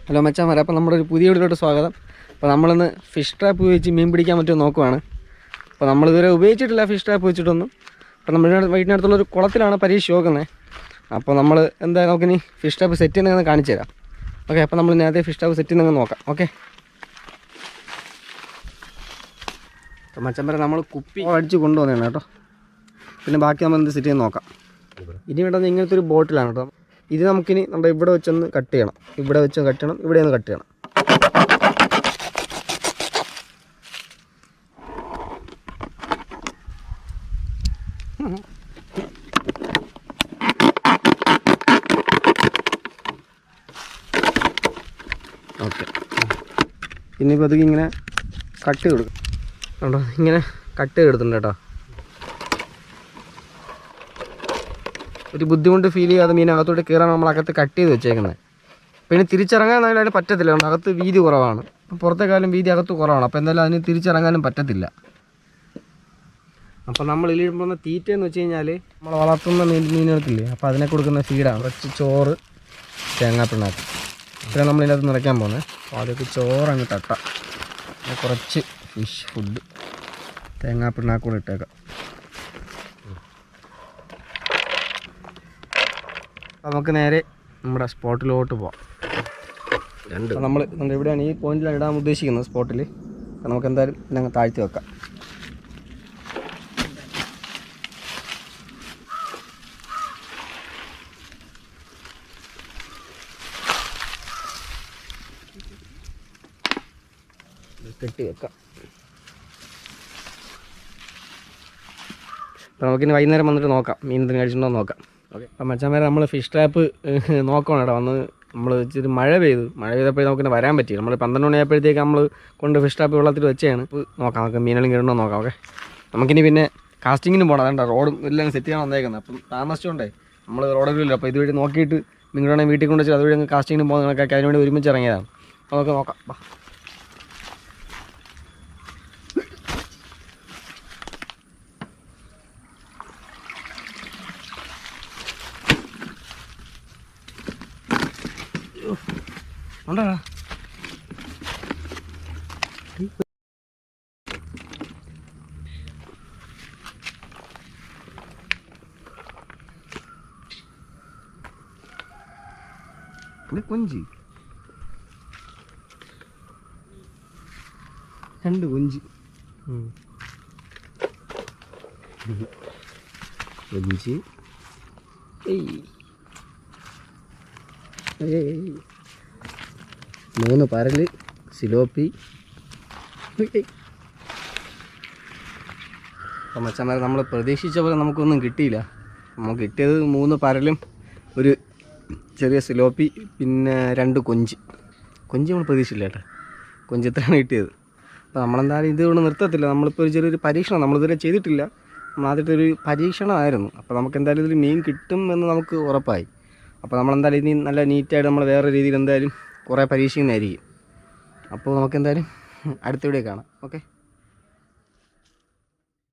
Hello മച്ചാന്മാരെ, അപ്പോൾ നമ്മുടെ ഒരു പുതിയ വീഡിയോയിലോട്ട് സ്വാഗതം. അപ്പോൾ നമ്മളിന്ന് ഫിഷ് ട്രാപ്പ് ഉപയോഗിച്ച് മീൻ പിടിക്കാൻ പറ്റുമോ നോക്കുവാണ്. അപ്പോൾ നമ്മളിതുവരെ ഉപയോഗിച്ചിട്ടില്ല ഫിഷ് ട്രാപ്പ് വെച്ചിട്ടൊന്നും. അപ്പോൾ നമ്മുടെ വീട്ടിനടുത്തുള്ളൊരു കുളത്തിലാണ് പരീക്ഷ നോക്കുന്നത്. അപ്പോൾ നമ്മൾ എന്തായാലും നമുക്കിനി ഫിഷ് ട്രാപ്പ് സെറ്റ് ചെയ്യുന്നതെന്ന് കാണിച്ചു തരാം. ഓക്കെ, അപ്പോൾ നമ്മൾ നേരത്തെ ഫിഷ് ട്രാപ്പ് സെറ്റ് ചെയ്യുന്നതെന്ന് നോക്കാം. ഓക്കെ, അപ്പോൾ മച്ചാന്മാരെ നമ്മൾ കുപ്പി അടിച്ച് കൊണ്ടുവന്നതാണ് കേട്ടോ. പിന്നെ ബാക്കി നമ്മൾ എന്ത് സെറ്റ് ചെയ്യാൻ നോക്കാം. ഇനി വേണ്ടത് ഇങ്ങനത്തെ ഒരു ബോട്ടിലാണ് കേട്ടോ. ഇത് നമുക്കിനി നമ്മുടെ ഇവിടെ വെച്ചൊന്ന് കട്ട് ചെയ്യണം. ഇവിടെ വെച്ച് കട്ട് ചെയ്യണം, ഇവിടെ ഒന്ന് കട്ട് ചെയ്യണം. ഓക്കെ, ഇനിയിപ്പോൾ അതൊക്കെ ഇങ്ങനെ കട്ട് ചെയ്ത് കൊടുക്കും കേട്ടോ. ഇങ്ങനെ കട്ട് ചെയ്തെടുത്തിട്ടുണ്ട് കേട്ടോ. ഒരു ബുദ്ധിമുട്ട് ഫീൽ ചെയ്യാതെ മീനകത്തോട്ട് കയറാൻ നമ്മൾ അകത്ത് കട്ട് ചെയ്ത് വെച്ചേക്കുന്നത്. പിന്നെ തിരിച്ചിറങ്ങാൻ അതിന് പറ്റത്തില്ല, കാരണം അകത്ത് വീതി കുറവാണ്. പുറത്തേക്കാളും വീതി അകത്ത് കുറവാണ്. അപ്പോൾ എന്തായാലും അതിന് തിരിച്ചിറങ്ങാനും പറ്റത്തില്ല. അപ്പോൾ നമ്മൾ ഇതിലിടുന്ന തീറ്റയെന്ന് വെച്ച് കഴിഞ്ഞാൽ നമ്മൾ വളർത്തുന്ന മീനുകൾക്കില്ലേ, അപ്പോൾ അതിനെ കൊടുക്കുന്ന ഫീഡാണ്. കുറച്ച് ചോറ്, തേങ്ങാപ്പിണ്ണാക്ക്, ഇത്രയും നമ്മൾ ഇതിനകത്ത് നിറയ്ക്കാൻ പോകുന്നത്. അപ്പോൾ അതൊക്കെ ചോറ് അങ്ങ് തട്ടാം. കുറച്ച് ഫിഷ് ഫുഡ്, തേങ്ങാപ്പിണ്ണാക്ക് കൂടെ ഇട്ടേക്കാം. നമുക്ക് നേരെ നമ്മുടെ സ്പോട്ടിലോട്ട് പോവാം. നമ്മൾ എവിടെയാണ് ഈ പോയിന്റിലാണ് ഇടാൻ ഉദ്ദേശിക്കുന്നത് സ്പോട്ടിൽ. നമുക്ക് എന്തായാലും ഞങ്ങൾ താഴ്ത്തി വെക്കാം. കെട്ടി വെക്കാം. അപ്പോൾ നമുക്കിനി വൈകുന്നേരം വന്നിട്ട് നോക്കാം മീൻ എന്തെങ്കിലും കഴിച്ചിട്ടുണ്ടോ നോക്കാം. ഓക്കെ, അപ്പം മച്ചാന്മാരെ നമ്മൾ ഫിഷ് ട്രാപ്പ് നോക്കണം കേട്ടോ. വന്ന് നമ്മൾ ഇച്ചിരി മഴ പെയ്തപ്പോൾ നമുക്കിങ്ങനെ വരാൻ പറ്റി. നമ്മൾ 12 മണിയായപ്പോഴത്തേക്ക് നമ്മൾ കൊണ്ട് ഫിഷ് ട്രാപ്പ് വെള്ളത്തിൽ വെച്ചാണ്. നോക്കാം, നമുക്ക് മീനെല്ലാം കിടന്നോ നോക്കാം. ഓക്കെ, നമുക്കിനി പിന്നെ കാസ്റ്റിങ്ങിനും പോകണം. അതുകൊണ്ട് റോഡും എല്ലാം സെറ്റ് ചെയ്യാൻ വന്നേക്കുന്നത്. അപ്പം താമസിച്ചുകൊണ്ടേ നമ്മൾ റോഡിലില്ല. അപ്പോൾ ഇതുവഴി നോക്കിയിട്ട് നിങ്ങളുടെ വീട്ടിൽ കൊണ്ട് വെച്ചാൽ അതുവഴി അങ്ങ് കാസ്റ്റിങ്ങിനും പോകുന്ന കണക്കാക്കി അതിനുവേണ്ടി ഒരുമിച്ച് ഇറങ്ങിയതാണ്. അപ്പോൾ നമുക്ക് നോക്കാം. ഉണ്ടാ കൊഞ്ചി, 2 കൊഞ്ചി. കൊഞ്ചി 3 പരല്, സിലോപ്പി. അപ്പം മച്ചാന്മാരെ നമ്മൾ പ്രതീക്ഷിച്ച പോലെ നമുക്കൊന്നും കിട്ടിയില്ല. നമുക്ക് കിട്ടിയത് 3 പരലും ഒരു ചെറിയ സിലോപ്പി, പിന്നെ 2 കൊഞ്ച്. നമ്മൾ പ്രതീക്ഷിച്ചില്ല കേട്ടോ. കൊഞ്ച് ഇത്രയാണ് കിട്ടിയത്. അപ്പോൾ നമ്മളെന്തായാലും ഇതുകൊണ്ട് നിർത്തത്തില്ല. നമ്മളിപ്പോൾ ഒരു ചെറിയൊരു പരീക്ഷണം നമ്മളിതുവരെ ചെയ്തിട്ടില്ല. നമ്മൾ ആദ്യത്തെ ഒരു പരീക്ഷണമായിരുന്നു. അപ്പോൾ നമുക്ക് എന്തായാലും ഇതിൽ മീൻ കിട്ടും എന്ന് നമുക്ക് ഉറപ്പായി. അപ്പോൾ നമ്മളെന്തായാലും ഇനി നല്ല നീറ്റായിട്ട് നമ്മൾ വേറെ രീതിയിൽ എന്തായാലും കുറേ പരീക്ഷിക്കുന്നതായിരിക്കും. അപ്പോൾ നമുക്ക് എന്തായാലും അടുത്ത വീഡിയോ കാണാം. ഓക്കെ.